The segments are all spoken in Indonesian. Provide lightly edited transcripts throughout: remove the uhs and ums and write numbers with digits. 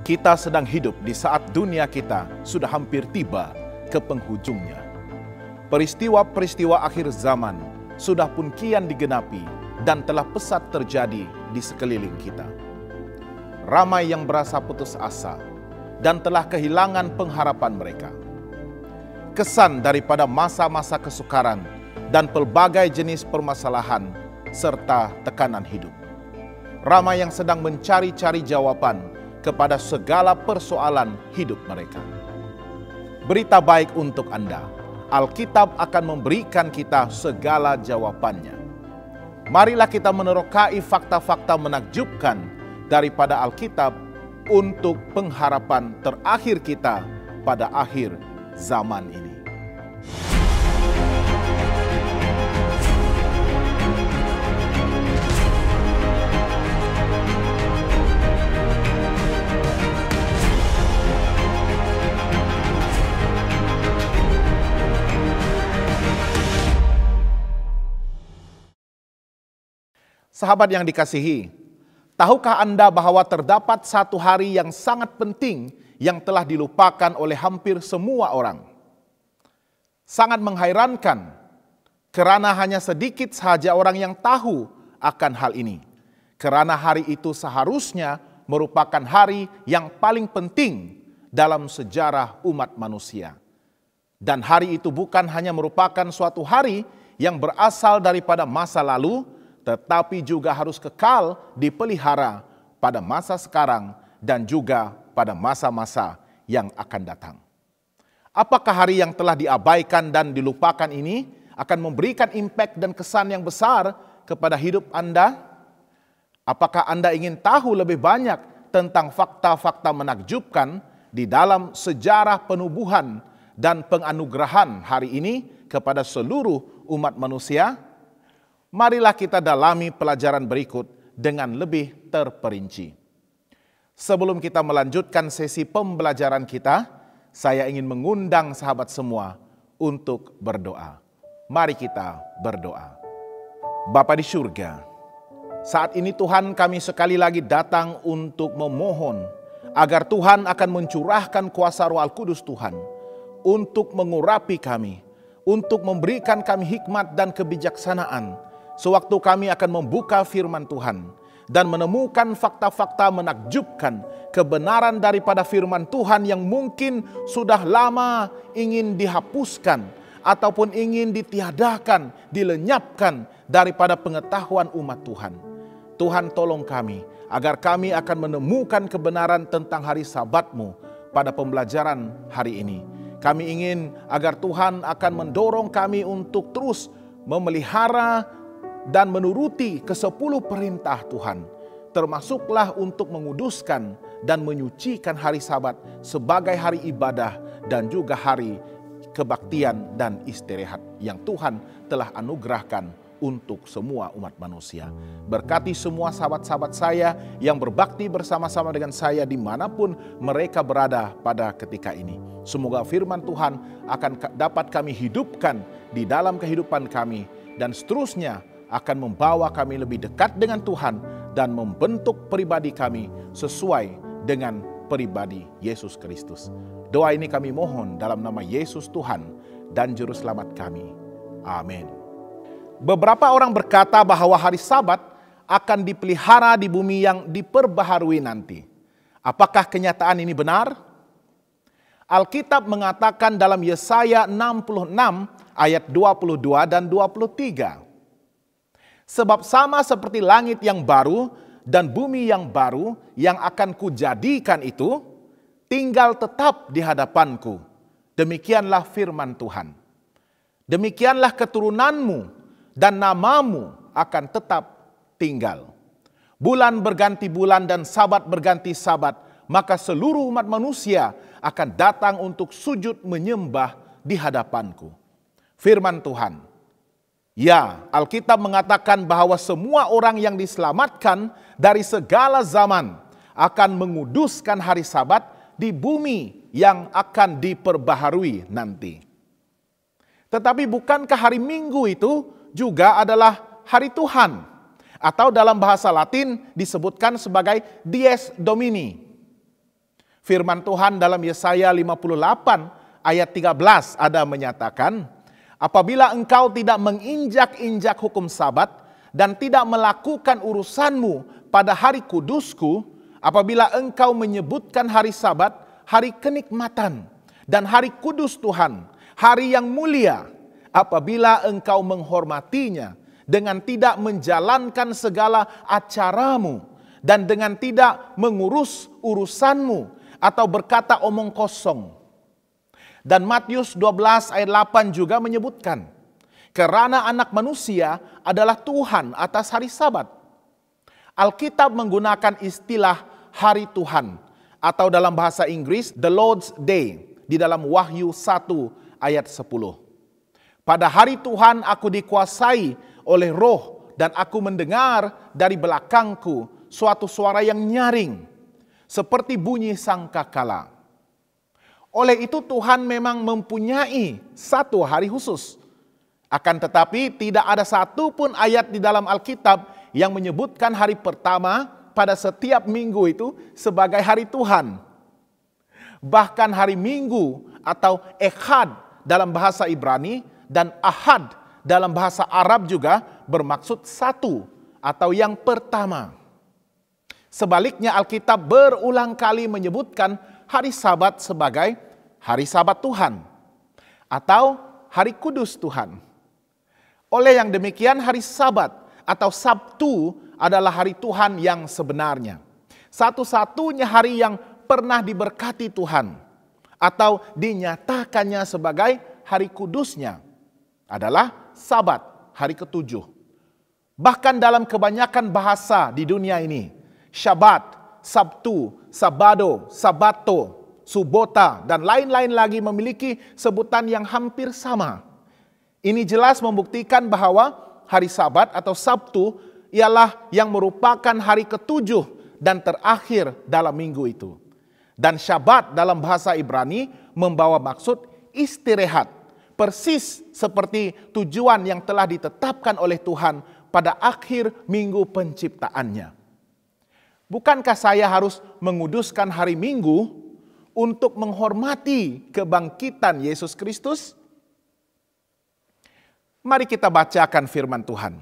Kita sedang hidup di saat dunia kita sudah hampir tiba ke penghujungnya. Peristiwa-peristiwa akhir zaman sudah pun kian digenapi dan telah pesat terjadi di sekeliling kita. Ramai yang berasa putus asa dan telah kehilangan pengharapan mereka. Kesan daripada masa-masa kesukaran dan pelbagai jenis permasalahan serta tekanan hidup. Ramai yang sedang mencari-cari jawaban kepada segala persoalan hidup mereka. Berita baik untuk Anda, Alkitab akan memberikan kita segala jawabannya. Marilah kita menerokai fakta-fakta menakjubkan daripada Alkitab untuk pengharapan terakhir kita pada akhir zaman ini. Sahabat yang dikasihi, tahukah Anda bahwa terdapat satu hari yang sangat penting yang telah dilupakan oleh hampir semua orang? Sangat menghairankan, kerana hanya sedikit sahaja orang yang tahu akan hal ini. Kerana hari itu seharusnya merupakan hari yang paling penting dalam sejarah umat manusia. Dan hari itu bukan hanya merupakan suatu hari yang berasal daripada masa lalu, tetapi juga harus kekal dipelihara pada masa sekarang dan juga pada masa-masa yang akan datang. Apakah hari yang telah diabaikan dan dilupakan ini akan memberikan impact dan kesan yang besar kepada hidup Anda? Apakah Anda ingin tahu lebih banyak tentang fakta-fakta menakjubkan di dalam sejarah penubuhan dan penganugerahan hari ini kepada seluruh umat manusia? Marilah kita dalami pelajaran berikut dengan lebih terperinci. Sebelum kita melanjutkan sesi pembelajaran kita, saya ingin mengundang sahabat semua untuk berdoa. Mari kita berdoa. Bapa di surga, saat ini Tuhan kami sekali lagi datang untuk memohon agar Tuhan akan mencurahkan kuasa Roh Al-Kudus Tuhan untuk mengurapi kami, untuk memberikan kami hikmat dan kebijaksanaan sewaktu kami akan membuka firman Tuhan dan menemukan fakta-fakta menakjubkan kebenaran daripada firman Tuhan yang mungkin sudah lama ingin dihapuskan ataupun ingin ditiadakan, dilenyapkan daripada pengetahuan umat Tuhan. Tuhan tolong kami agar kami akan menemukan kebenaran tentang hari Sabat-Mu pada pembelajaran hari ini. Kami ingin agar Tuhan akan mendorong kami untuk terus memelihara dan menuruti ke-10 perintah Tuhan, termasuklah untuk menguduskan dan menyucikan hari Sabat sebagai hari ibadah dan juga hari kebaktian dan istirahat yang Tuhan telah anugerahkan untuk semua umat manusia. Berkati semua sahabat-sahabat saya yang berbakti bersama-sama dengan saya dimanapun mereka berada pada ketika ini. Semoga firman Tuhan akan dapat kami hidupkan di dalam kehidupan kami dan seterusnya akan membawa kami lebih dekat dengan Tuhan dan membentuk pribadi kami sesuai dengan pribadi Yesus Kristus. Doa ini kami mohon dalam nama Yesus Tuhan dan Juru Selamat kami. Amin. Beberapa orang berkata bahwa hari Sabat akan dipelihara di bumi yang diperbaharui nanti. Apakah kenyataan ini benar? Alkitab mengatakan dalam Yesaya 66 ayat 22 dan 23. Sebab sama seperti langit yang baru dan bumi yang baru yang akan kujadikan itu tinggal tetap di hadapanku. Demikianlah firman Tuhan. Demikianlah keturunanmu dan namamu akan tetap tinggal. Bulan berganti bulan dan sabat berganti sabat, maka seluruh umat manusia akan datang untuk sujud menyembah di hadapanku. Firman Tuhan. Ya, Alkitab mengatakan bahwa semua orang yang diselamatkan dari segala zaman akan menguduskan hari Sabat di bumi yang akan diperbaharui nanti. Tetapi bukankah hari Minggu itu juga adalah hari Tuhan? Atau dalam bahasa Latin disebutkan sebagai Dies Domini. Firman Tuhan dalam Yesaya 58 ayat 13 ada menyatakan, apabila engkau tidak menginjak-injak hukum Sabat dan tidak melakukan urusanmu pada hari kudusku, apabila engkau menyebutkan hari Sabat, hari kenikmatan, dan hari kudus Tuhan, hari yang mulia, apabila engkau menghormatinya dengan tidak menjalankan segala acaramu dan dengan tidak mengurus urusanmu atau berkata omong kosong. Dan Matius 12 ayat 8 juga menyebutkan, karena anak manusia adalah Tuhan atas hari Sabat. Alkitab menggunakan istilah hari Tuhan atau dalam bahasa Inggris the Lord's Day di dalam Wahyu 1 ayat 10. Pada hari Tuhan aku dikuasai oleh roh dan aku mendengar dari belakangku suatu suara yang nyaring seperti bunyi sangkakala. Oleh itu Tuhan memang mempunyai satu hari khusus. Akan tetapi tidak ada satupun ayat di dalam Alkitab yang menyebutkan hari pertama pada setiap minggu itu sebagai hari Tuhan. Bahkan hari Minggu atau Echad dalam bahasa Ibrani dan Ahad dalam bahasa Arab juga bermaksud satu atau yang pertama. Sebaliknya Alkitab berulang kali menyebutkan hari Sabat sebagai hari Sabat Tuhan atau hari kudus Tuhan. Oleh yang demikian hari Sabat atau Sabtu adalah hari Tuhan yang sebenarnya. Satu-satunya hari yang pernah diberkati Tuhan atau dinyatakannya sebagai hari kudusnya adalah Sabat, hari ketujuh. Bahkan dalam kebanyakan bahasa di dunia ini, Syabat, Sabtu, Sabado, Sabato, Subota, dan lain-lain lagi memiliki sebutan yang hampir sama. Ini jelas membuktikan bahwa hari Sabat atau Sabtu ialah yang merupakan hari ketujuh dan terakhir dalam minggu itu. Dan Syabat dalam bahasa Ibrani membawa maksud istirahat, persis seperti tujuan yang telah ditetapkan oleh Tuhan pada akhir minggu penciptaannya. Bukankah saya harus menguduskan hari Minggu untuk menghormati kebangkitan Yesus Kristus? Mari kita bacakan firman Tuhan.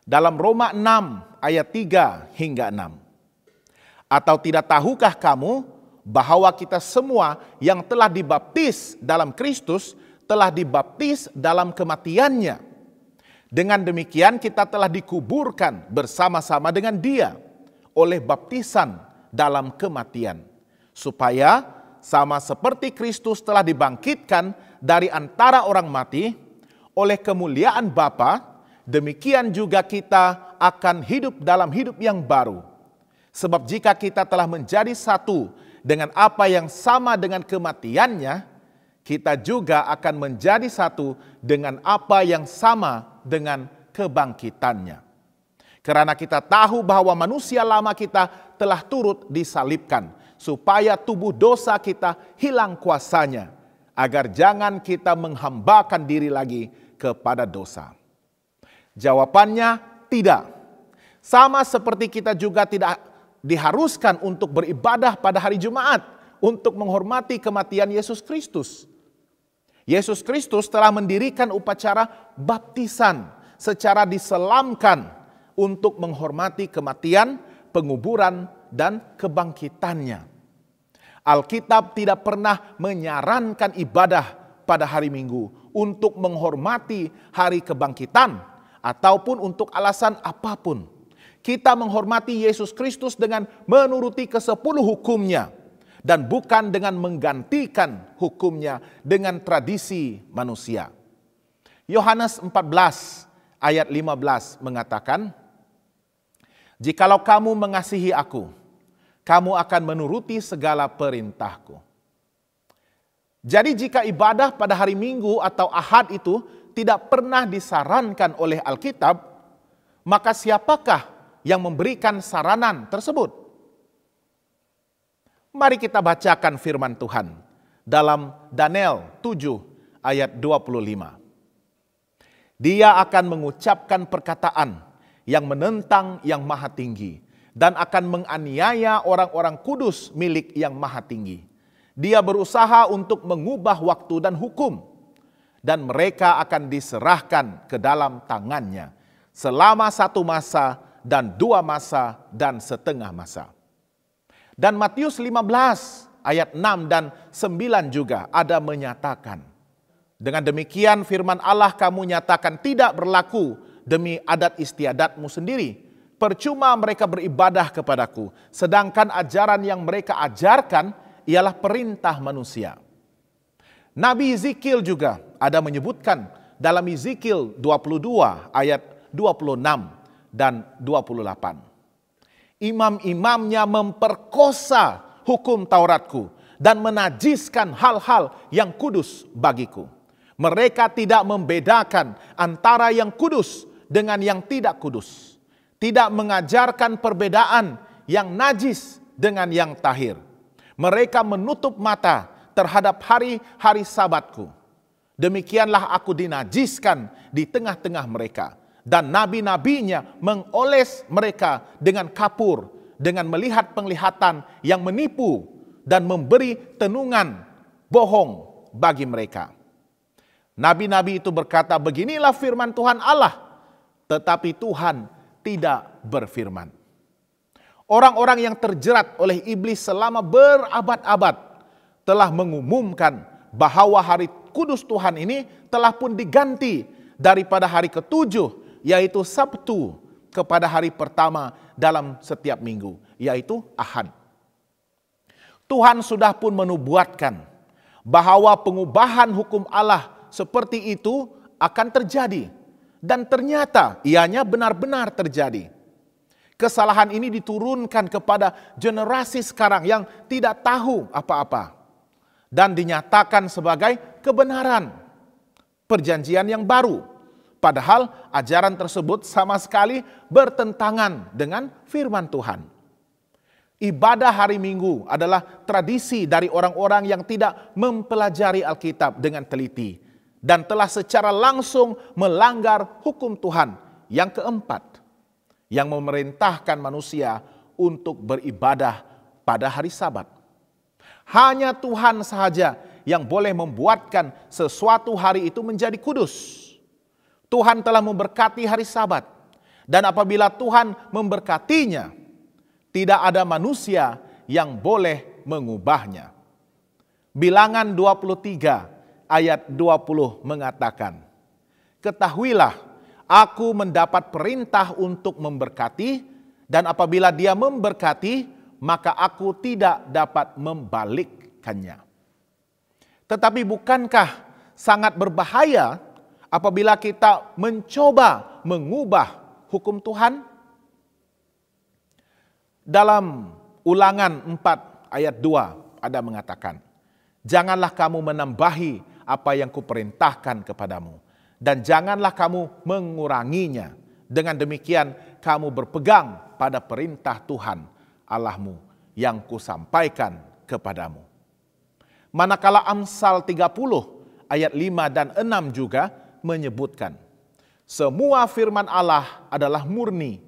Dalam Roma 6 ayat 3 hingga 6. Atau tidak tahukah kamu bahwa kita semua yang telah dibaptis dalam Kristus telah dibaptis dalam kematiannya. Dengan demikian kita telah dikuburkan bersama-sama dengan Dia oleh baptisan dalam kematian, supaya sama seperti Kristus telah dibangkitkan dari antara orang mati oleh kemuliaan Bapa, demikian juga kita akan hidup dalam hidup yang baru. Sebab jika kita telah menjadi satu dengan apa yang sama dengan kematiannya, kita juga akan menjadi satu dengan apa yang sama dengan kebangkitannya. Karena kita tahu bahwa manusia lama kita telah turut disalibkan, supaya tubuh dosa kita hilang kuasanya, agar jangan kita menghambakan diri lagi kepada dosa. Jawabannya tidak. Sama seperti kita juga tidak diharuskan untuk beribadah pada hari Jumat untuk menghormati kematian Yesus Kristus. Yesus Kristus telah mendirikan upacara baptisan secara diselamkan untuk menghormati kematian, penguburan, dan kebangkitannya. Alkitab tidak pernah menyarankan ibadah pada hari Minggu untuk menghormati hari kebangkitan ataupun untuk alasan apapun. Kita menghormati Yesus Kristus dengan menuruti ke-10 hukumnya dan bukan dengan menggantikan hukumnya dengan tradisi manusia. Yohanes 14 ayat 15 mengatakan, jikalau kamu mengasihi aku, kamu akan menuruti segala perintahku. Jadi jika ibadah pada hari Minggu atau Ahad itu tidak pernah disarankan oleh Alkitab, maka siapakah yang memberikan saranan tersebut? Mari kita bacakan firman Tuhan dalam Daniel 7 ayat 25. Dia akan mengucapkan perkataan yang menentang yang maha tinggi dan akan menganiaya orang-orang kudus milik yang maha tinggi. Dia berusaha untuk mengubah waktu dan hukum, dan mereka akan diserahkan ke dalam tangannya selama 1 masa dan 2 masa dan setengah masa. Dan Matius 15 ayat 6 dan 9 juga ada menyatakan, dengan demikian firman Allah kamu nyatakan tidak berlaku demi adat istiadatmu sendiri. Percuma mereka beribadah kepadaku, sedangkan ajaran yang mereka ajarkan ialah perintah manusia. Nabi Ezekiel juga ada menyebutkan dalam Ezekiel 22 ayat 26 dan 28. Imam-imamnya memperkosa hukum Tauratku dan menajiskan hal-hal yang kudus bagiku. Mereka tidak membedakan antara yang kudus dengan yang tidak kudus. Tidak mengajarkan perbedaan yang najis dengan yang tahir. Mereka menutup mata terhadap hari-hari sabatku. Demikianlah aku dinajiskan di tengah-tengah mereka. Dan nabi-nabinya mengoles mereka dengan kapur, dengan melihat penglihatan yang menipu dan memberi tenungan bohong bagi mereka. Nabi-nabi itu berkata, beginilah firman Tuhan Allah, tetapi Tuhan tidak berfirman. Orang-orang yang terjerat oleh iblis selama berabad-abad telah mengumumkan bahwa hari kudus Tuhan ini telah pun diganti daripada hari ketujuh, yaitu Sabtu, kepada hari pertama dalam setiap minggu, yaitu Ahad. Tuhan sudah pun menubuatkan bahwa pengubahan hukum Allah seperti itu akan terjadi. Dan ternyata ianya benar-benar terjadi. Kesalahan ini diturunkan kepada generasi sekarang yang tidak tahu apa-apa. Dan dinyatakan sebagai kebenaran. Perjanjian yang baru. Padahal ajaran tersebut sama sekali bertentangan dengan firman Tuhan. Ibadah hari Minggu adalah tradisi dari orang-orang yang tidak mempelajari Alkitab dengan teliti dan telah secara langsung melanggar hukum Tuhan yang keempat, yang memerintahkan manusia untuk beribadah pada hari Sabat. Hanya Tuhan sahaja yang boleh membuatkan sesuatu hari itu menjadi kudus. Tuhan telah memberkati hari Sabat, dan apabila Tuhan memberkatinya, tidak ada manusia yang boleh mengubahnya. Bilangan 23 ayat 20 mengatakan, ketahuilah aku mendapat perintah untuk memberkati, dan apabila dia memberkati, maka aku tidak dapat membalikkannya. Tetapi bukankah sangat berbahaya apabila kita mencoba mengubah hukum Tuhan? Dalam Ulangan 4 ayat 2 ada mengatakan, janganlah kamu menambahi apa yang kuperintahkan kepadamu, dan janganlah kamu menguranginya. Dengan demikian kamu berpegang pada perintah Tuhan Allahmu yang kusampaikan kepadamu. Manakala Amsal 30 ayat 5 dan 6 juga menyebutkan, semua firman Allah adalah murni.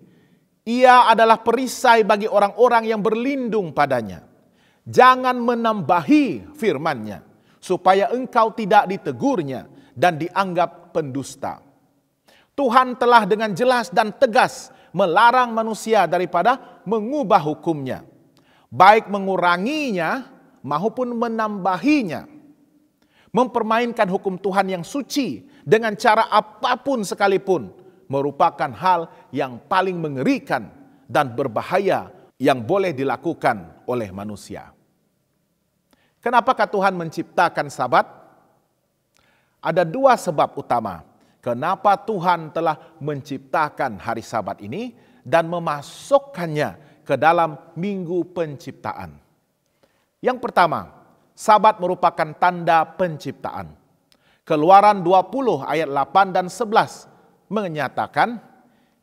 Ia adalah perisai bagi orang-orang yang berlindung padanya. Jangan menambahi firman-Nya, supaya engkau tidak ditegurnya dan dianggap pendusta. Tuhan telah dengan jelas dan tegas melarang manusia daripada mengubah hukum-Nya, baik menguranginya maupun menambahinya. Mempermainkan hukum Tuhan yang suci dengan cara apapun sekalipun merupakan hal yang paling mengerikan dan berbahaya yang boleh dilakukan oleh manusia. Kenapakah Tuhan menciptakan Sabat? Ada 2 sebab utama kenapa Tuhan telah menciptakan hari Sabat ini dan memasukkannya ke dalam minggu penciptaan. Yang pertama, Sabat merupakan tanda penciptaan. Keluaran 20 ayat 8 dan 11 menyatakan,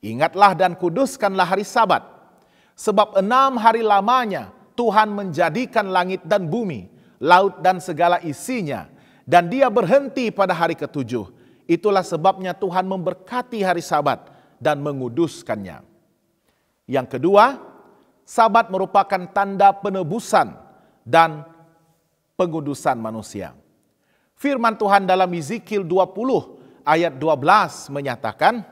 ingatlah dan kuduskanlah hari Sabat, sebab 6 hari lamanya Tuhan menjadikan langit dan bumi, laut dan segala isinya, dan Dia berhenti pada hari ketujuh. Itulah sebabnya Tuhan memberkati hari Sabat dan menguduskannya. Yang kedua, Sabat merupakan tanda penebusan dan pengudusan manusia. Firman Tuhan dalam Yeskiel 20 ayat 12 menyatakan,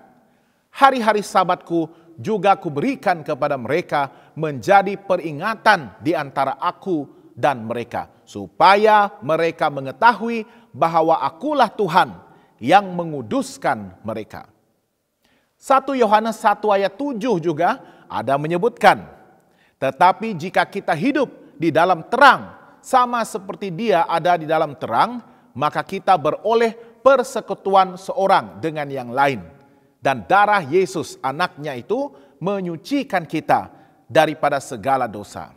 hari-hari Sabatku juga kuberikan kepada mereka menjadi peringatan di antara aku dan mereka, supaya mereka mengetahui bahwa akulah Tuhan yang menguduskan mereka. 1 Yohanes 1 ayat 7 juga ada menyebutkan, tetapi jika kita hidup di dalam terang, sama seperti Dia ada di dalam terang, maka kita beroleh persekutuan seorang dengan yang lain. Dan darah Yesus anaknya itu menyucikan kita daripada segala dosa.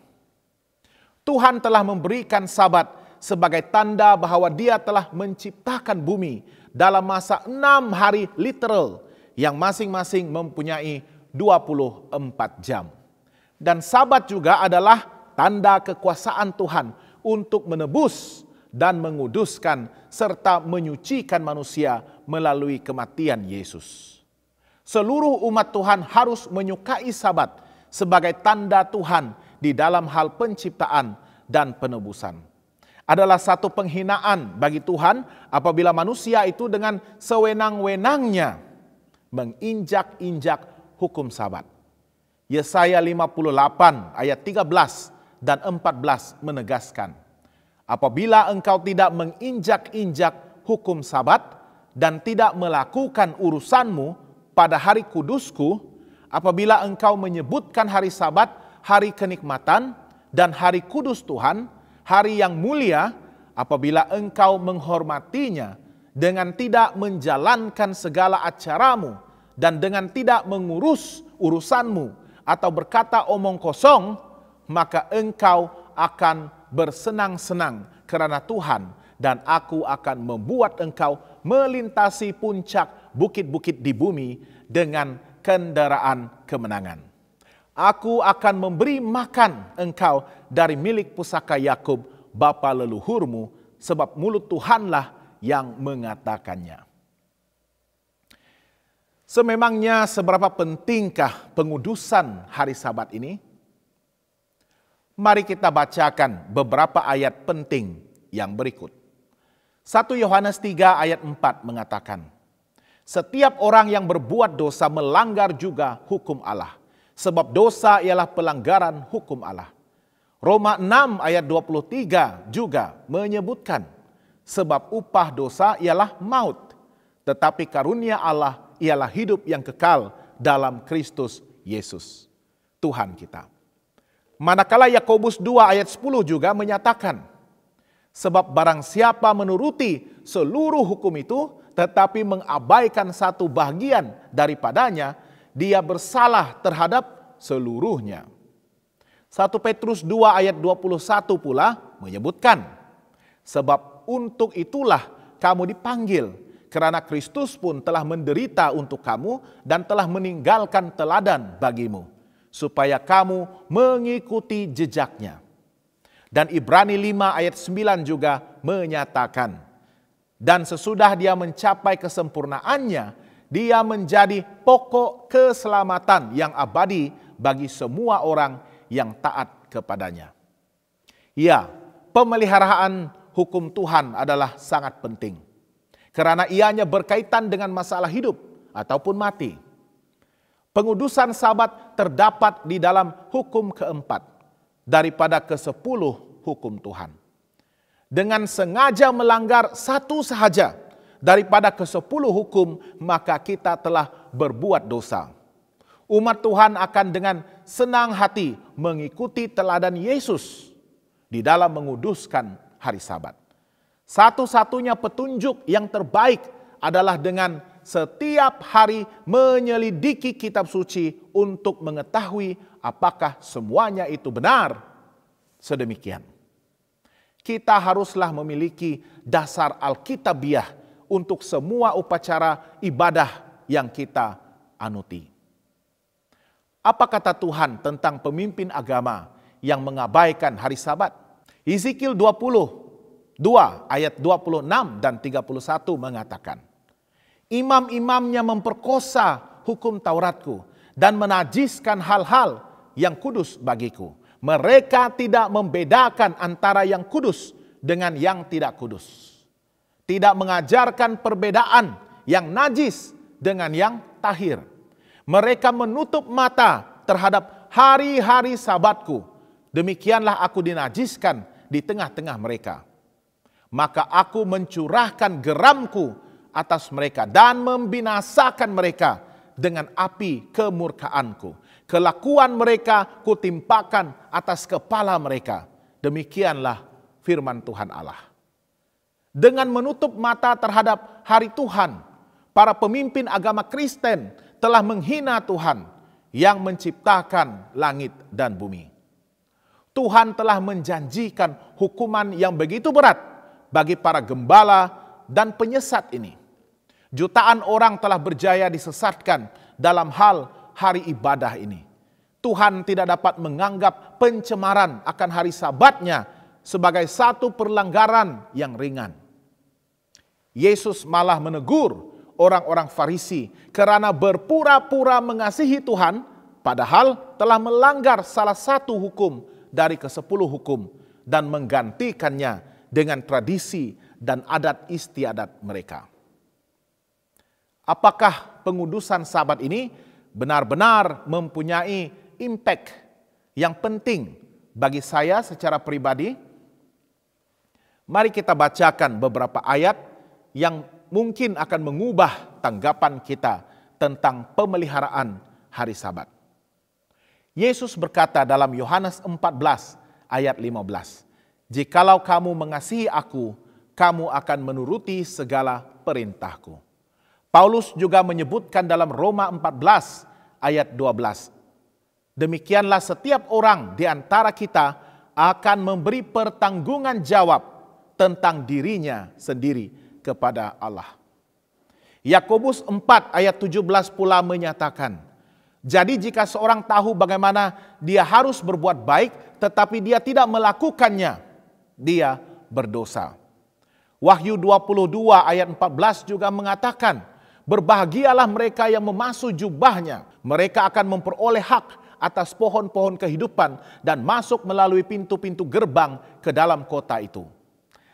Tuhan telah memberikan Sabat sebagai tanda bahwa Dia telah menciptakan bumi dalam masa 6 hari literal yang masing-masing mempunyai 24 jam. Dan Sabat juga adalah tanda kekuasaan Tuhan untuk menebus dan menguduskan serta menyucikan manusia melalui kematian Yesus. Seluruh umat Tuhan harus menyukai Sabat sebagai tanda Tuhan di dalam hal penciptaan dan penebusan. Adalah satu penghinaan bagi Tuhan apabila manusia itu dengan sewenang-wenangnya menginjak-injak hukum Sabat. Yesaya 58 ayat 13 dan 14 menegaskan, apabila engkau tidak menginjak-injak hukum Sabat dan tidak melakukan urusanmu pada hari kudusku, apabila engkau menyebutkan hari Sabat, hari kenikmatan, dan hari kudus Tuhan, hari yang mulia, apabila engkau menghormatinya dengan tidak menjalankan segala acaramu dan dengan tidak mengurus urusanmu atau berkata omong kosong, maka engkau akan bersenang-senang kerana Tuhan, dan aku akan membuat engkau melintasi puncak bukit-bukit di bumi dengan kendaraan kemenangan. Aku akan memberi makan engkau dari milik pusaka Yakub bapa leluhurmu, sebab mulut Tuhanlah yang mengatakannya. Sememangnya seberapa pentingkah pengudusan hari Sabat ini? Mari kita bacakan beberapa ayat penting yang berikut. 1 Yohanes 3 ayat 4 mengatakan, setiap orang yang berbuat dosa melanggar juga hukum Allah, sebab dosa ialah pelanggaran hukum Allah. Roma 6 ayat 23 juga menyebutkan, sebab upah dosa ialah maut, tetapi karunia Allah ialah hidup yang kekal dalam Kristus Yesus, Tuhan kita. Manakala Yakobus 2 ayat 10 juga menyatakan, sebab barang siapa menuruti seluruh hukum itu, tetapi mengabaikan satu bagian daripadanya, dia bersalah terhadap seluruhnya. 1 Petrus 2 ayat 21 pula menyebutkan, sebab untuk itulah kamu dipanggil, kerana Kristus pun telah menderita untuk kamu dan telah meninggalkan teladan bagimu, supaya kamu mengikuti jejaknya. Dan Ibrani 5 ayat 9 juga menyatakan, dan sesudah dia mencapai kesempurnaannya, dia menjadi pokok keselamatan yang abadi bagi semua orang yang taat kepadanya. Ya, pemeliharaan hukum Tuhan adalah sangat penting, karena ianya berkaitan dengan masalah hidup ataupun mati. Pengudusan Sabat terdapat di dalam hukum keempat daripada ke-10 hukum Tuhan. Dengan sengaja melanggar satu sahaja daripada ke-10 hukum, maka kita telah berbuat dosa. Umat Tuhan akan dengan senang hati mengikuti teladan Yesus di dalam menguduskan hari Sabat. Satu-satunya petunjuk yang terbaik adalah dengan setiap hari menyelidiki kitab suci untuk mengetahui apakah semuanya itu benar sedemikian. Kita haruslah memiliki dasar Alkitabiah untuk semua upacara ibadah yang kita anuti. Apa kata Tuhan tentang pemimpin agama yang mengabaikan hari Sabat? Yeskiel 22 ayat 26 dan 31 mengatakan, imam-imamnya memperkosa hukum Tauratku dan menajiskan hal-hal yang kudus bagiku. Mereka tidak membedakan antara yang kudus dengan yang tidak kudus. Tidak mengajarkan perbedaan yang najis dengan yang tahir. Mereka menutup mata terhadap hari-hari sabatku. Demikianlah aku dinajiskan di tengah-tengah mereka. Maka aku mencurahkan geramku atas mereka dan membinasakan mereka dengan api kemurkaanku. Kelakuan mereka kutimpakan atas kepala mereka. Demikianlah firman Tuhan Allah. Dengan menutup mata terhadap hari Tuhan, para pemimpin agama Kristen telah menghina Tuhan yang menciptakan langit dan bumi. Tuhan telah menjanjikan hukuman yang begitu berat bagi para gembala dan penyesat ini. Jutaan orang telah berjaya disesatkan dalam hal hari ibadah ini. Tuhan tidak dapat menganggap pencemaran akan hari Sabatnya sebagai satu pelanggaran yang ringan. Yesus malah menegur orang-orang Farisi karena berpura-pura mengasihi Tuhan, padahal telah melanggar salah satu hukum dari ke-10 hukum dan menggantikannya dengan tradisi dan adat istiadat mereka. Apakah pengudusan Sabat ini benar-benar mempunyai impact yang penting bagi saya secara pribadi? Mari kita bacakan beberapa ayat yang mungkin akan mengubah tanggapan kita tentang pemeliharaan hari Sabat. Yesus berkata dalam Yohanes 14 ayat 15, "Jikalau kamu mengasihi aku, kamu akan menuruti segala perintahku." Paulus juga menyebutkan dalam Roma 14 ayat 12, "Demikianlah setiap orang di antara kita akan memberi pertanggungan jawab tentang dirinya sendiri kepada Allah." Yakobus 4 ayat 17 pula menyatakan, "Jadi jika seorang tahu bagaimana dia harus berbuat baik tetapi dia tidak melakukannya, dia berdosa." Wahyu 22 ayat 14 juga mengatakan, "Berbahagialah mereka yang memasuh jubahnya. Mereka akan memperoleh hak atas pohon-pohon kehidupan dan masuk melalui pintu-pintu gerbang ke dalam kota itu."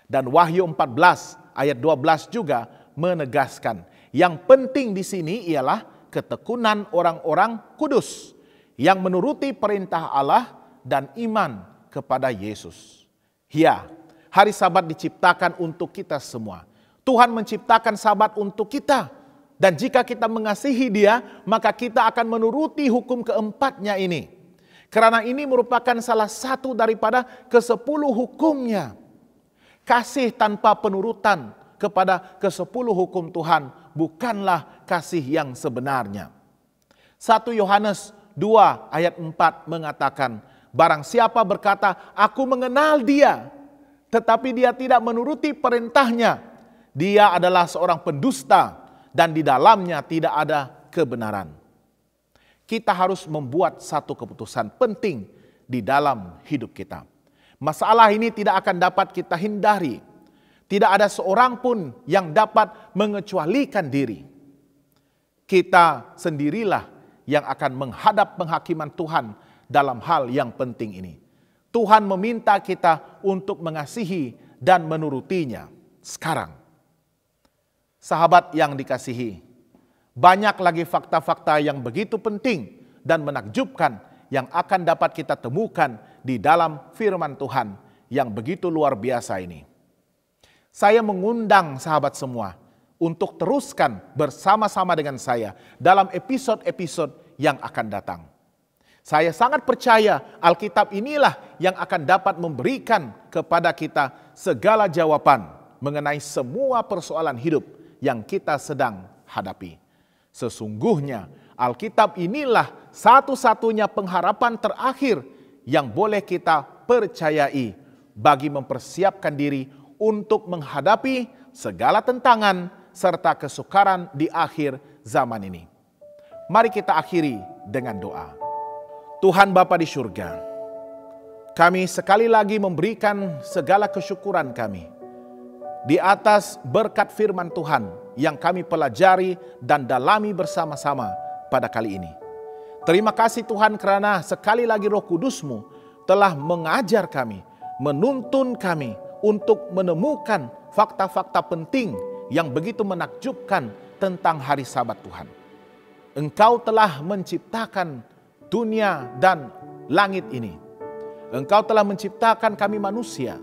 Dan Wahyu 14 ayat 12 juga menegaskan, yang penting di sini ialah ketekunan orang-orang kudus yang menuruti perintah Allah dan iman kepada Yesus. Ya, hari Sabat diciptakan untuk kita semua. Tuhan menciptakan Sabat untuk kita. Dan jika kita mengasihi Dia, maka kita akan menuruti hukum keempatnya ini. Karena ini merupakan salah satu daripada ke-10 hukumnya. Kasih tanpa penurutan kepada ke-10 hukum Tuhan bukanlah kasih yang sebenarnya. 1 Yohanes 2 ayat 4 mengatakan, "Barang siapa berkata, aku mengenal Dia, tetapi dia tidak menuruti perintahnya, dia adalah seorang pendusta, dan di dalamnya tidak ada kebenaran." Kita harus membuat satu keputusan penting di dalam hidup kita. Masalah ini tidak akan dapat kita hindari. Tidak ada seorang pun yang dapat mengecualikan diri. Kita sendirilah yang akan menghadap penghakiman Tuhan dalam hal yang penting ini. Tuhan meminta kita untuk mengasihi dan menurutinya sekarang. Sahabat yang dikasihi, banyak lagi fakta-fakta yang begitu penting dan menakjubkan yang akan dapat kita temukan di dalam firman Tuhan yang begitu luar biasa ini. Saya mengundang sahabat semua untuk teruskan bersama-sama dengan saya dalam episode-episode yang akan datang. Saya sangat percaya Alkitab inilah yang akan dapat memberikan kepada kita segala jawaban mengenai semua persoalan hidup yang kita sedang hadapi. Sesungguhnya Alkitab inilah satu-satunya pengharapan terakhir yang boleh kita percayai bagi mempersiapkan diri untuk menghadapi segala tentangan serta kesukaran di akhir zaman ini. Mari kita akhiri dengan doa. Tuhan Bapa di surga, kami sekali lagi memberikan segala kesyukuran kami di atas berkat firman Tuhan yang kami pelajari dan dalami bersama-sama pada kali ini. Terima kasih Tuhan karena sekali lagi Roh Kudus-Mu telah mengajar kami, menuntun kami untuk menemukan fakta-fakta penting yang begitu menakjubkan tentang hari Sabat Tuhan. Engkau telah menciptakan dunia dan langit ini. Engkau telah menciptakan kami manusia.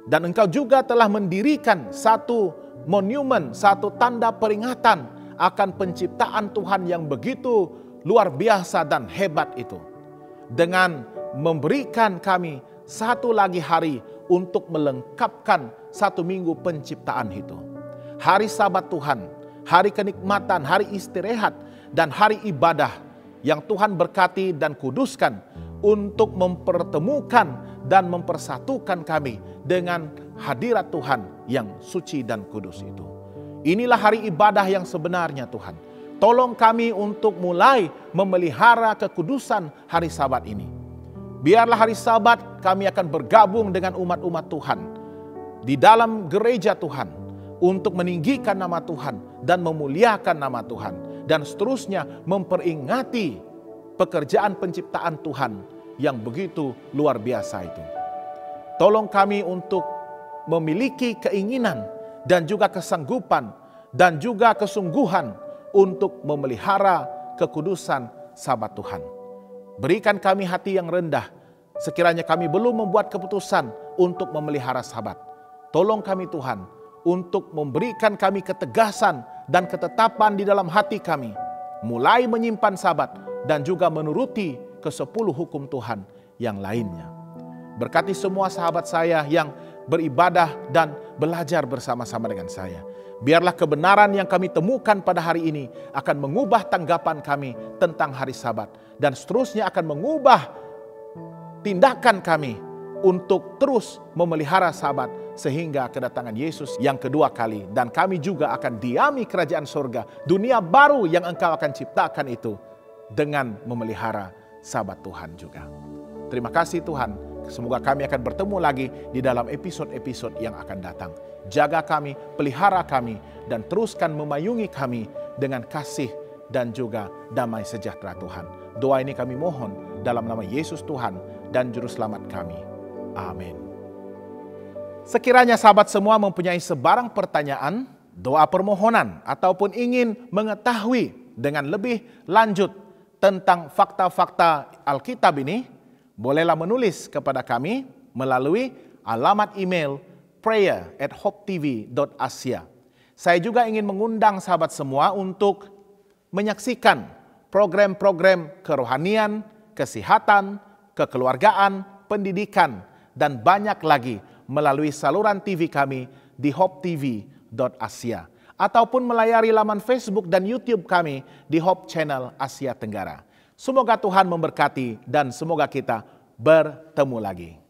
Dan Engkau juga telah mendirikan satu monumen, satu tanda peringatan akan penciptaan Tuhan yang begitu luar biasa dan hebat itu. Dengan memberikan kami satu lagi hari untuk melengkapkan satu minggu penciptaan itu. Hari Sabat Tuhan, hari kenikmatan, hari istirahat, dan hari ibadah yang Tuhan berkati dan kuduskan untuk mempertemukan dan mempersatukan kami dengan hadirat Tuhan yang suci dan kudus itu. Inilah hari ibadah yang sebenarnya Tuhan. Tolong kami untuk mulai memelihara kekudusan hari Sabat ini. Biarlah hari Sabat kami akan bergabung dengan umat-umat Tuhan di dalam gereja Tuhan untuk meninggikan nama Tuhan dan memuliakan nama Tuhan. Dan seterusnya memperingati pekerjaan penciptaan Tuhan yang begitu luar biasa itu. Tolong kami untuk memiliki keinginan dan juga kesanggupan dan juga kesungguhan untuk memelihara kekudusan Sabat Tuhan. Berikan kami hati yang rendah, sekiranya kami belum membuat keputusan untuk memelihara Sabat. Tolong kami Tuhan, untuk memberikan kami ketegasan dan ketetapan di dalam hati kami, mulai menyimpan Sabat dan juga menuruti ke-10 hukum Tuhan yang lainnya. Berkati semua sahabat saya yang beribadah dan belajar bersama-sama dengan saya. Biarlah kebenaran yang kami temukan pada hari ini akan mengubah tanggapan kami tentang hari Sabat. Dan seterusnya akan mengubah tindakan kami untuk terus memelihara Sabat sehingga kedatangan Yesus yang kedua kali. Dan kami juga akan diami kerajaan surga, dunia baru yang Engkau akan ciptakan itu dengan memelihara Sabat Tuhan juga. Terima kasih Tuhan. Semoga kami akan bertemu lagi di dalam episode-episode yang akan datang. Jaga kami, pelihara kami, dan teruskan memayungi kami dengan kasih dan juga damai sejahtera Tuhan. Doa ini kami mohon dalam nama Yesus Tuhan dan Juru Selamat kami. Amin. Sekiranya sahabat semua mempunyai sebarang pertanyaan, doa permohonan, ataupun ingin mengetahui dengan lebih lanjut tentang fakta-fakta Alkitab ini, bolehlah menulis kepada kami melalui alamat email prayer@hopetv.asia. Saya juga ingin mengundang sahabat semua untuk menyaksikan program-program kerohanian, kesehatan, kekeluargaan, pendidikan, dan banyak lagi melalui saluran TV kami di hopetv.asia. Ataupun melayari laman Facebook dan YouTube kami di Hope Channel Asia Tenggara. Semoga Tuhan memberkati dan semoga kita bertemu lagi.